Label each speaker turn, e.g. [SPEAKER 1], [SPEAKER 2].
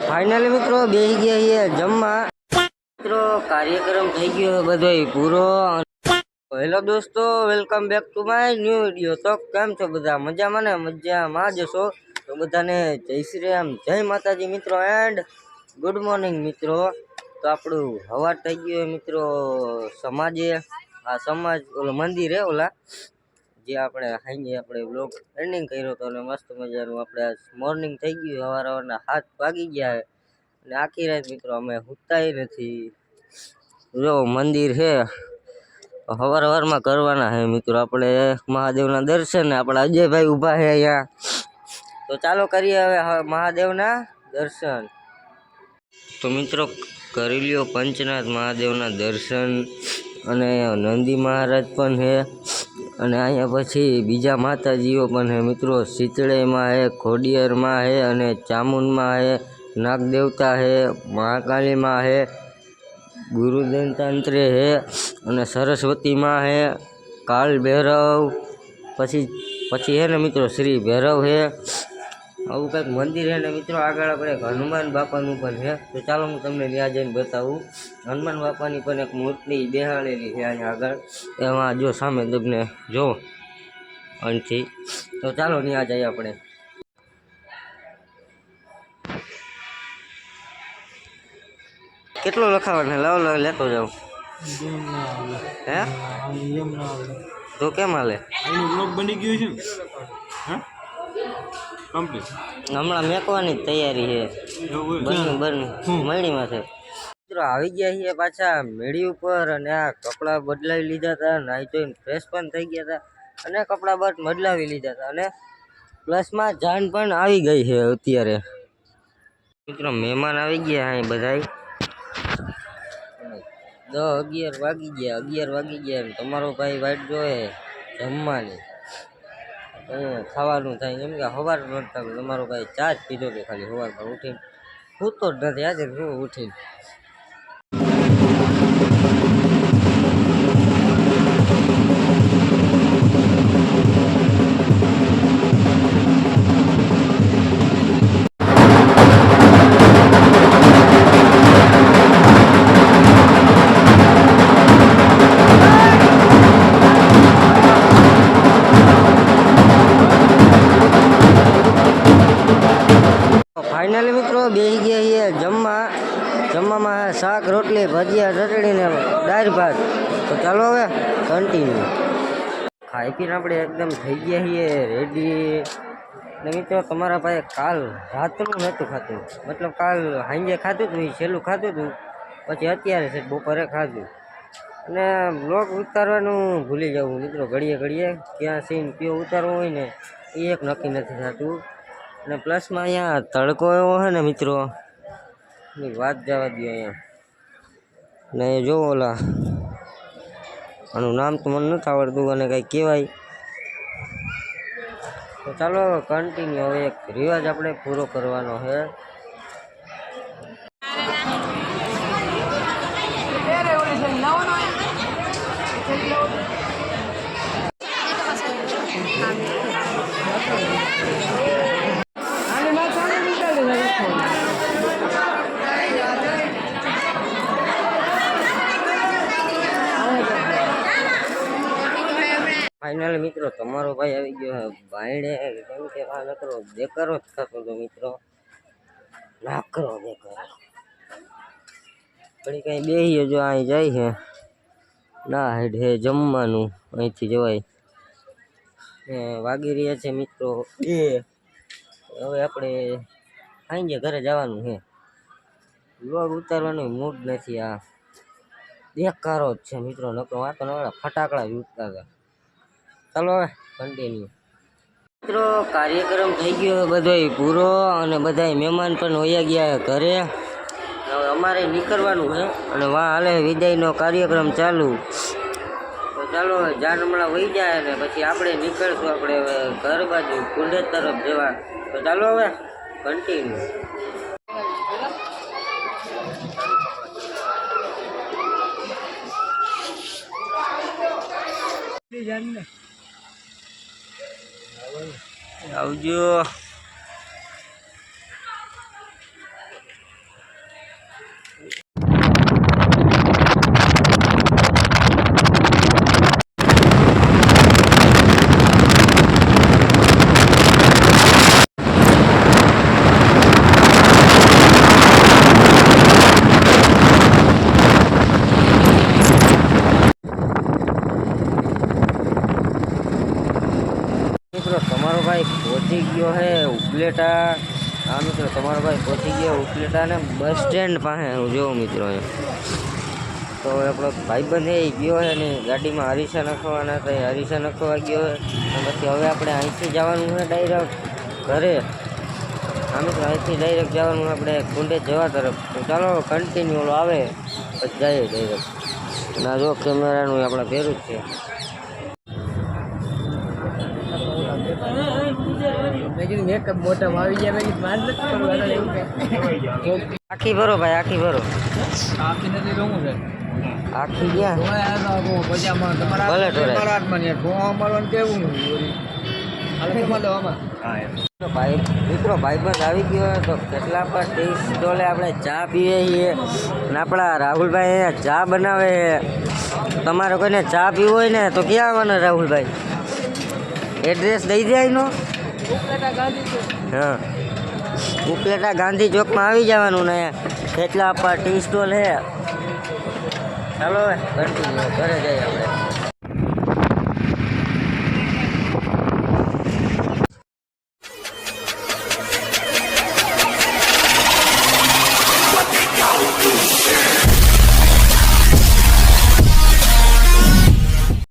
[SPEAKER 1] Finally મિત્રો બેસી ગયા છીએ જમવા. મિત્રો કાર્યક્રમ થઈ ગયો બધો પૂરો. હેલો દોસ્તો, welcome back to my new video. તો કેમ છો બધા? મજામાં ને? મજામાં જ છો તો બધાને જય શ્રી રામ, જય માતાજી મિત્રો, એન્ડ ગુડ મોર્નિંગ મિત્રો. તો આપણું હવાર થઈ ગયું મિત્રો. સમાજે આ સમાજ ઓલો મંદિર હે ઓલા જે આપણે હાઈ આપણે બ્લોગ એન્ડિંગ કર્યો હતો અને મસ્ત મજાનું આપણે મોર્નિંગ થઈ ગયું. સવારના 7 વાગી ગયા અને આખી રાત મિત્રો અમે સૂતાય નથી. જો મંદિર છે સવારમાં કરવાના છે મિત્રો આપણે મહાદેવના દર્શન. આપણા અજયભાઈ ઊભા છે અહીંયા. તો ચાલો કરીએ હવે મહાદેવના દર્શન. તો મિત્રો કરી લ્યો પંચનાથ મહાદેવના દર્શન. અને નંદી મહારાજ પણ છે અને અહીંયા પછી બીજા માતાજીઓ પણ છે મિત્રો. શીતળેમાં છે, ખોડિયારમાં છે અને ચામુંડમાં છે, નાગદેવતા છે, મહાકાલીમાં છે, ગુરુદત્તાત્રે છે અને સરસ્વતીમાં છે, કાળ ભૈરવ, પછી છે ને મિત્રો શ્રી ભૈરવ છે. આવું કંઈક મંદિર છે ને મિત્રો. આગળ આપણે હનુમાન બાપાનું પણ છે. તો ચાલો હું તમને ત્યાં જઈને બતાવું. હનુમાન બાપાની પણ એક મૂર્તિ બેહાડેલી છે અહીંયા આગળ. એમાં જો સામે તમને જો અહીંથી. તો ચાલો ત્યાં જઈએ આપણે. કેટલું લખાવાનું? લાવ લેતો જાઉં. હે તો કેમ હાલે?
[SPEAKER 2] બ્લોગ બની ગયું છે કમ્પ્લીટ.
[SPEAKER 1] હમણાં મેકવાની જ તૈયારી છે. બની મેળીમાં છે મિત્રો. આવી ગયા છીએ પાછા મેળી ઉપર અને આ કપડાં બદલાવી લીધા હતા. નાઈ ધોઈને ફ્રેશ પણ થઈ ગયા હતા અને કપડાં બદલાવી લીધા હતા. અને પ્લસમાં જાન પણ આવી ગઈ છે અત્યારે મિત્રો. મહેમાન આવી ગયા અહીં બધાય. 10-11 વાગી ગયા. 11 વાગી ગયા. તમારો ભાઈ વાઈટ જોવે જમવાની. ખાવાનું થાય એમ કે સવાર નડતા. તમારો ભાઈ ચા જ પીધો કે ખાલી સવારમાં ઉઠીને સૂતો જ નથી. આજે શું ઉઠીને ફાઇનલી મિત્રો બેસી ગયા છીએ જમવા. જમવામાં શાક, રોટલી, ભજીયા, ચટણી ને દાળ ભાત. તો ચાલો હવે કન્ટિન્યુ. ખાઈ પીને આપણે એકદમ થઈ ગયા છીએ રેડી. ને મિત્રો તમારા પાસે કાલ રાતનું નહોતું ખાતું. મતલબ કાલ સાંજે ખાતું હતું, છેલ્લું ખાતું હતું. પછી અત્યારે છે બપોરે ખાધું. અને બ્લોગ ઉતારવાનું ભૂલી જવું મિત્રો. ઘડીએ ક્યાં સીન કયો ઉતારવો હોય ને એ એક નક્કી નથી થતું. અને પ્લસમાં અહીંયા તડકો એવો છે ને મિત્રો, ની વાત જવા દો અહીંયા. ને જો ઓલા આનું નામ તો મને નથી આવડતું અને કંઈ કહેવાય. તો ચાલો કન્ટિન્યુ. હવે એક રિવાજ આપણે પૂરો કરવાનો છે. ફાઇનલી મિત્રો તમારો ભાઈ આવી ગયો ભાઈને. કેમ કે આ નકરો બેકારો જ થતો હતો મિત્રો. નાકરો બેકારો. ઘડી કઈ બેહીએ જો અહીં જાય છે ના હેડ હે જમવાનું. અહીંથી જવાય. વાગી રહ્યા છે મિત્રો 2. હવે આપણે સાંજે ઘરે જવાનું છે. વ્લોગ ઉતારવાનું મૂડ નથી. આ બેકારો જ છે મિત્રો. નકરો આ તો નવડા ફટાકડા જ ઉઠતા હતા. ચાલો હવે કન્ટિન્યુ. મિત્રો કાર્યક્રમ થઈ ગયો બધો પૂરો અને બધા મહેમાન પણ વયા ગયા ઘરે. હવે અમારે નીકળવાનું છે અને વાં હાલે વિદાયનો કાર્યક્રમ ચાલુ. તો ચાલો જાન હમણાં વહી જાય ને પછી આપણે નીકળશું આપણે હવે ઘર બાજુ કુંડેજ તરફ જવા. તો ચાલો હવે કન્ટિન્યુ. આવજો. ઉપલેટા. હા મિત્રો તમારો ભાઈ પહોંચી ગયો ઉપલેટા ને બસ સ્ટેન્ડ પાસે હું જોઉં મિત્રો અહીંયા. તો આપણો ભાઈબંધ એ ગયો છે ને ગાડીમાં હરીસા નાખવાના હતા, એ હરીસા નાખવા ગયો છે. પછી હવે આપણે અહીંથી જવાનું છે ડાયરેક્ટ ઘરે. હા મિત્રો અહીંથી ડાયરેક્ટ જવાનું આપણે કુંડે જવા તરફ. તો ચાલો કન્ટિન્યુ આવે પછી જઈએ ડાયરેક્ટ. ના જો કેમેરાનું આપણે ભેરું જ છે. આખી ભરો ભાઈ આખી ભરો. આખી ગયા ભલે ભાઈ મિત્રો ભાઈબંધ આવી ગયો હોય તો કેટલા પર ટી સ્ટોલે આપણે ચા પીએ છીએ અને આપણા રાહુલભાઈ અહીંયા ચા બનાવે છે. તમારે કોઈને ચા પીવું હોય ને તો ક્યાં આવવાના રાહુલભાઈ? એડ્રેસ દઈ દે એનો. હા ઉપલેટા ગાંધી ચોકમાં આવી જવાનું ને કેટલા પર ટી સ્ટોલ છે. ચાલો હવે કન્ટિન્યુ ઘરે જઈએ આપણે.